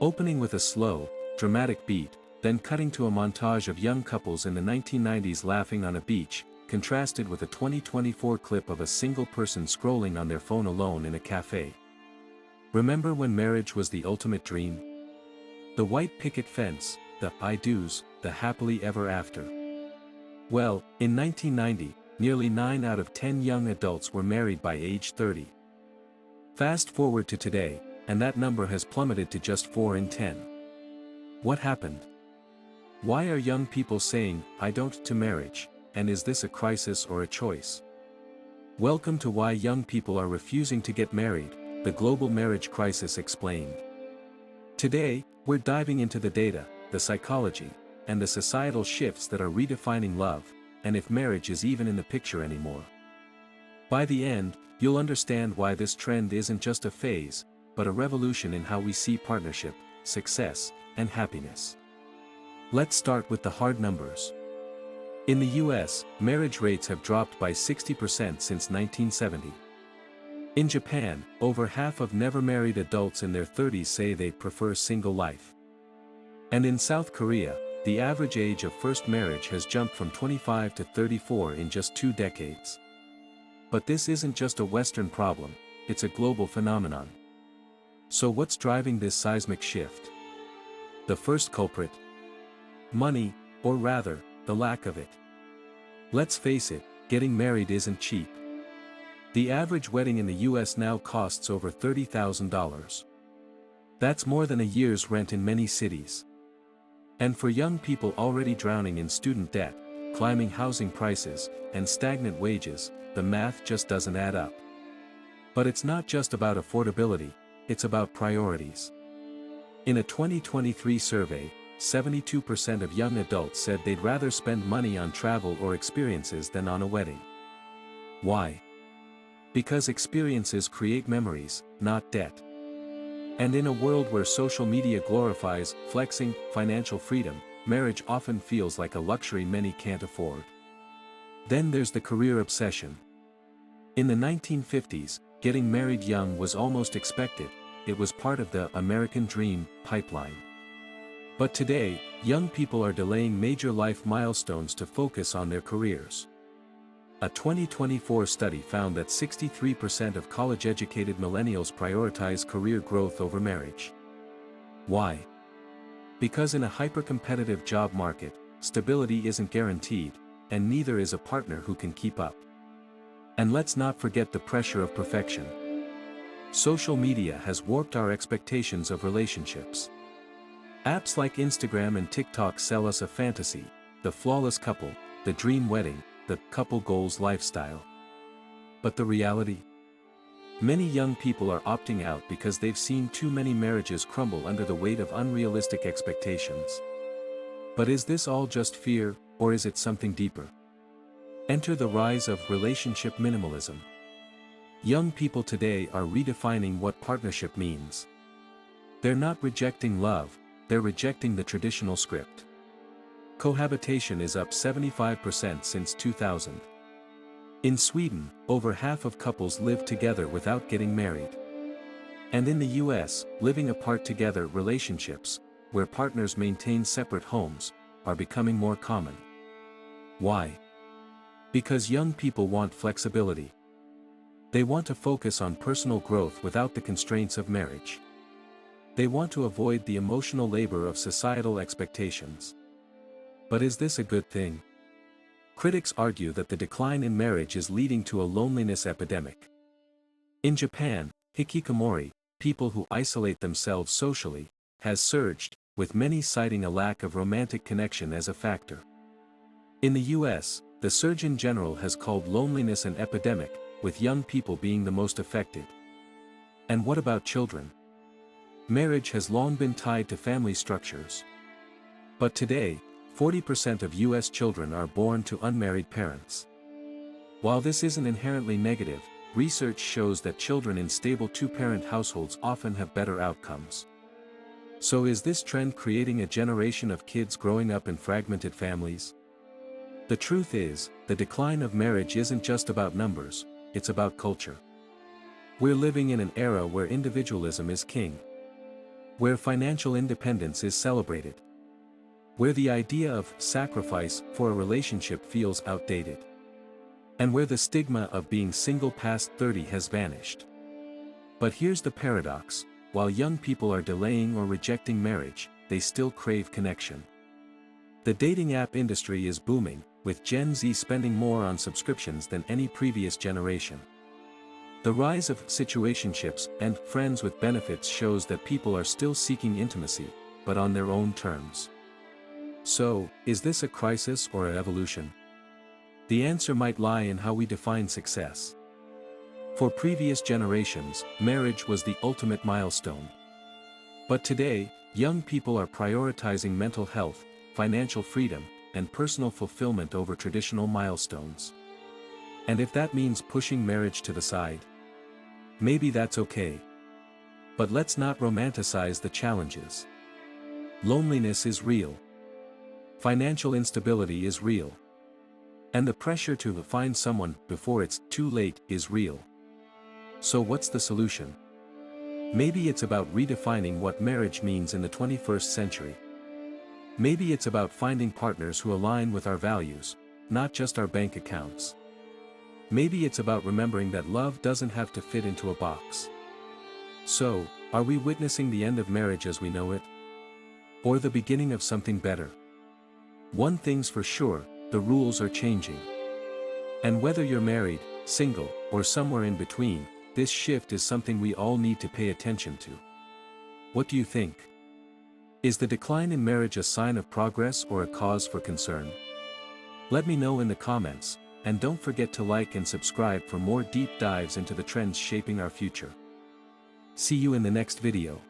Opening with a slow, dramatic beat, then cutting to a montage of young couples in the 1990s laughing on a beach, contrasted with a 2024 clip of a single person scrolling on their phone alone in a cafe. Remember when marriage was the ultimate dream? The white picket fence, the I do's, the happily ever after. Well, in 1990, nearly 9 out of 10 young adults were married by age 30. Fast forward to today, and that number has plummeted to just 4 in 10. What happened? Why are young people saying, "I don't" to marriage, and is this a crisis or a choice? Welcome to Why Young People Are Refusing to Get Married, the Global Marriage Crisis Explained. Today, we're diving into the data, the psychology, and the societal shifts that are redefining love, and if marriage is even in the picture anymore. By the end, you'll understand why this trend isn't just a phase, but a revolution in how we see partnership, success, and happiness. Let's start with the hard numbers. In the US, marriage rates have dropped by 60% since 1970. In Japan, over half of never-married adults in their 30s say they prefer single life. And in South Korea, the average age of first marriage has jumped from 25 to 34 in just 2 decades. But this isn't just a Western problem, it's a global phenomenon. So what's driving this seismic shift? The first culprit? Money, or rather, the lack of it. Let's face it, getting married isn't cheap. The average wedding in the US now costs over $30,000. That's more than a year's rent in many cities. And for young people already drowning in student debt, climbing housing prices, and stagnant wages, the math just doesn't add up. But it's not just about affordability, it's about priorities. In a 2023 survey, 72% of young adults said they'd rather spend money on travel or experiences than on a wedding. Why? Because experiences create memories, not debt. And in a world where social media glorifies flexing, financial freedom, marriage often feels like a luxury many can't afford. Then there's the career obsession. In the 1950s, getting married young was almost expected, it was part of the American dream pipeline. But today, young people are delaying major life milestones to focus on their careers. A 2024 study found that 63% of college-educated millennials prioritize career growth over marriage. Why? Because in a hyper-competitive job market, stability isn't guaranteed, and neither is a partner who can keep up. And let's not forget the pressure of perfection. Social media has warped our expectations of relationships. Apps like Instagram and TikTok sell us a fantasy, the flawless couple, the dream wedding, the couple goals lifestyle. But the reality? Many young people are opting out because they've seen too many marriages crumble under the weight of unrealistic expectations. But is this all just fear, or is it something deeper? Enter the rise of relationship minimalism. Young people today are redefining what partnership means. They're not rejecting love, they're rejecting the traditional script. Cohabitation is up 75% since 2000. In Sweden, over half of couples live together without getting married. And in the US, living apart together relationships, where partners maintain separate homes, are becoming more common. Why? Because young people want flexibility. They want to focus on personal growth without the constraints of marriage. They want to avoid the emotional labor of societal expectations. But is this a good thing? Critics argue that the decline in marriage is leading to a loneliness epidemic. In Japan, hikikomori, people who isolate themselves socially, has surged, with many citing a lack of romantic connection as a factor. In the US, the Surgeon General has called loneliness an epidemic, with young people being the most affected. And what about children? Marriage has long been tied to family structures. But today, 40% of US children are born to unmarried parents. While this isn't inherently negative, research shows that children in stable two-parent households often have better outcomes. So is this trend creating a generation of kids growing up in fragmented families? The truth is, the decline of marriage isn't just about numbers, it's about culture. We're living in an era where individualism is king. where financial independence is celebrated, where the idea of sacrifice for a relationship feels outdated, and where the stigma of being single past 30 has vanished. But here's the paradox: while young people are delaying or rejecting marriage, they still crave connection. The dating app industry is booming, with Gen Z spending more on subscriptions than any previous generation. The rise of situationships and friends with benefits shows that people are still seeking intimacy, but on their own terms. So, is this a crisis or an evolution? The answer might lie in how we define success. For previous generations, marriage was the ultimate milestone. But today, young people are prioritizing mental health, financial freedom, and personal fulfillment over traditional milestones. And if that means pushing marriage to the side, maybe that's okay. But let's not romanticize the challenges. Loneliness is real. Financial instability is real. And the pressure to find someone before it's too late is real. So what's the solution? Maybe it's about redefining what marriage means in the 21st century. Maybe it's about finding partners who align with our values, not just our bank accounts. Maybe it's about remembering that love doesn't have to fit into a box. So, are we witnessing the end of marriage as we know it? Or the beginning of something better? One thing's for sure, the rules are changing. And whether you're married, single, or somewhere in between, this shift is something we all need to pay attention to. What do you think? Is the decline in marriage a sign of progress or a cause for concern? Let me know in the comments, and don't forget to like and subscribe for more deep dives into the trends shaping our future. See you in the next video.